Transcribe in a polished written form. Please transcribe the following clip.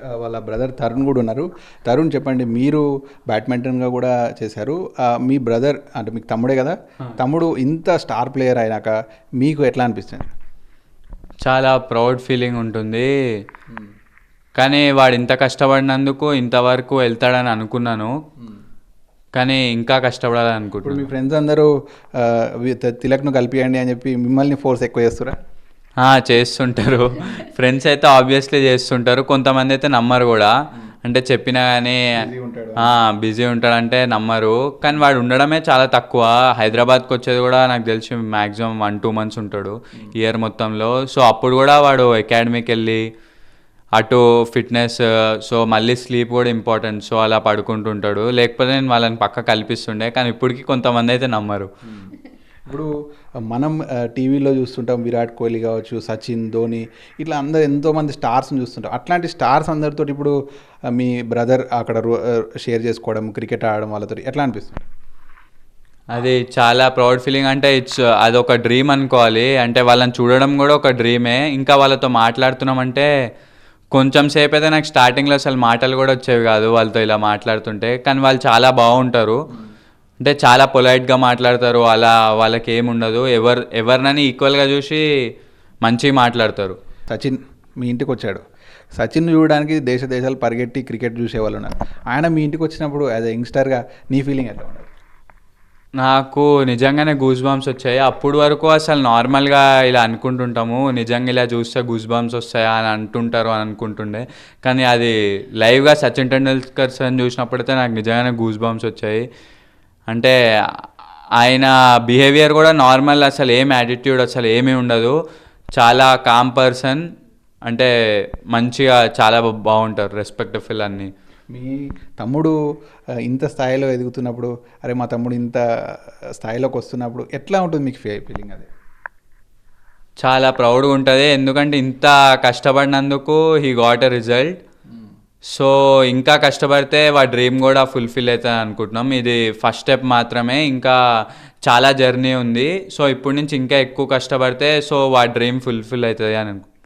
వాళ్ళ బ్రదర్ తరుణ్ కూడా ఉన్నారు. తరుణ్ చెప్పండి, మీరు బ్యాడ్మింటన్గా కూడా చేశారు. మీ బ్రదర్ అంటే మీకు తమ్ముడే కదా, తమ్ముడు ఇంత స్టార్ ప్లేయర్ అయినాక మీకు ఎట్లా అనిపిస్తుంది? చాలా ప్రౌడ్ ఫీలింగ్ ఉంటుంది. కానీ వాడు ఇంత కష్టపడినందుకు ఇంతవరకు వెళ్తాడని అనుకున్నాను, కానీ ఇంకా కష్టపడాలని ఇప్పుడు అనుకుంటున్నాను. మీ ఫ్రెండ్స్ అందరూ తిలక్ను కలిపియండి అని చెప్పి మిమ్మల్ని ఫోర్స్ ఎక్కువ చేస్తురా? చేస్తుంటారు. ఫ్రెండ్స్ అయితే ఆబ్వియస్లీ చేస్తుంటారు. కొంతమంది అయితే నమ్మరు కూడా, అంటే చెప్పినా కానీ బిజీ ఉంటాడంటే నమ్మరు. కానీ వాడు ఉండడమే చాలా తక్కువ. హైదరాబాద్కి వచ్చేది కూడా నాకు తెలిసి మ్యాక్సిమం 1-2 months ఉంటాడు ఇయర్ మొత్తంలో. సో అప్పుడు కూడా వాడు అకాడమీకి వెళ్ళి అటు ఫిట్నెస్, సో మళ్ళీ స్లీప్ కూడా ఇంపార్టెంట్. సో అలా పడుకుంటుంటాడు. లేకపోతే నేను వాళ్ళని పక్క కల్పిస్తుండే, కానీ ఇప్పటికీ కొంతమంది అయితే నమ్మరు. ఇప్పుడు మనం టీవీలో చూస్తుంటాం, విరాట్ కోహ్లీ కావచ్చు, సచిన్, ధోని, ఇట్లా అందరు ఎంతోమంది స్టార్స్ని చూస్తుంటాం. అట్లాంటి స్టార్స్ అందరితో ఇప్పుడు మీ బ్రదర్ అక్కడ షేర్ చేసుకోవడం, క్రికెట్ ఆడడం వాళ్ళతో ఎట్లా అనిపిస్తుంది? అది చాలా ప్రౌడ్ ఫీలింగ్. అంటే అదొక డ్రీమ్ అనుకోవాలి. అంటే వాళ్ళని చూడడం కూడా ఒక డ్రీమే. ఇంకా వాళ్ళతో మాట్లాడుతున్నామంటే కొంచెం సేపు అయితే నాకు స్టార్టింగ్లో అసలు మాటలు కూడా వచ్చేవి కాదు వాళ్ళతో ఇలా మాట్లాడుతుంటే. కానీ వాళ్ళు చాలా బాగుంటారు, అంటే చాలా పొలైట్గా మాట్లాడతారు. అలా వాళ్ళకి ఏముండదు, ఎవరినని ఈక్వల్గా చూసి మంచిగా మాట్లాడతారు. సచిన్ మీ ఇంటికి వచ్చాడు. సచిన్ చూడడానికి దేశ దేశాలు పరిగెట్టి క్రికెట్ చూసేవాళ్ళు ఉన్నారు. ఆయన మీ ఇంటికి వచ్చినప్పుడు యాజ్ ఎ యంగ్స్టర్గా నీ ఫీలింగ్ ఎట్లా ఉండదు? నాకు నిజంగానే గూస్ బంప్స్ వచ్చాయి. అప్పుడు వరకు అసలు నార్మల్గా ఇలా అనుకుంటుంటాము, నిజంగా ఇలా చూస్తే గూస్ బంప్స్ వస్తాయా అని అంటుంటారు అని అనుకుంటుండే. కానీ అది లైవ్గా సచిన్ టెండూల్కర్ అని చూసినప్పుడైతే నాకు నిజంగానే గూస్ బంప్స్ వచ్చాయి. అంటే ఆయన బిహేవియర్ కూడా నార్మల్, అసలు ఏం యాటిట్యూడ్ అసలు ఏమీ ఉండదు. చాలా కామ్ పర్సన్, అంటే మంచిగా చాలా బాగుంటారు, రెస్పెక్ట్ఫుల్ అన్నీ. మీ తమ్ముడు ఇంత స్థాయిలో ఎదుగుతున్నప్పుడు, అరే మా తమ్ముడు ఇంత స్థాయిలోకి వస్తున్నప్పుడు ఎట్లా ఉంటుంది మీకు ఫీలింగ్? అది చాలా ప్రౌడ్గా ఉంటుంది, ఎందుకంటే ఇంత కష్టపడినందుకు he got a result. So ఇంకా కష్టపడితే వాడి డ్రీమ్ కూడా ఫుల్ఫిల్ అవుతుంది అనుకుంటున్నాం. ఇది ఫస్ట్ స్టెప్ మాత్రమే, ఇంకా చాలా జర్నీ ఉంది. సో ఇప్పటి నుంచి ఇంకా ఎక్కువ కష్టపడితే సో వాడి డ్రీమ్ ఫుల్ఫిల్ అవుతుంది అని అనుకుంటున్నాం.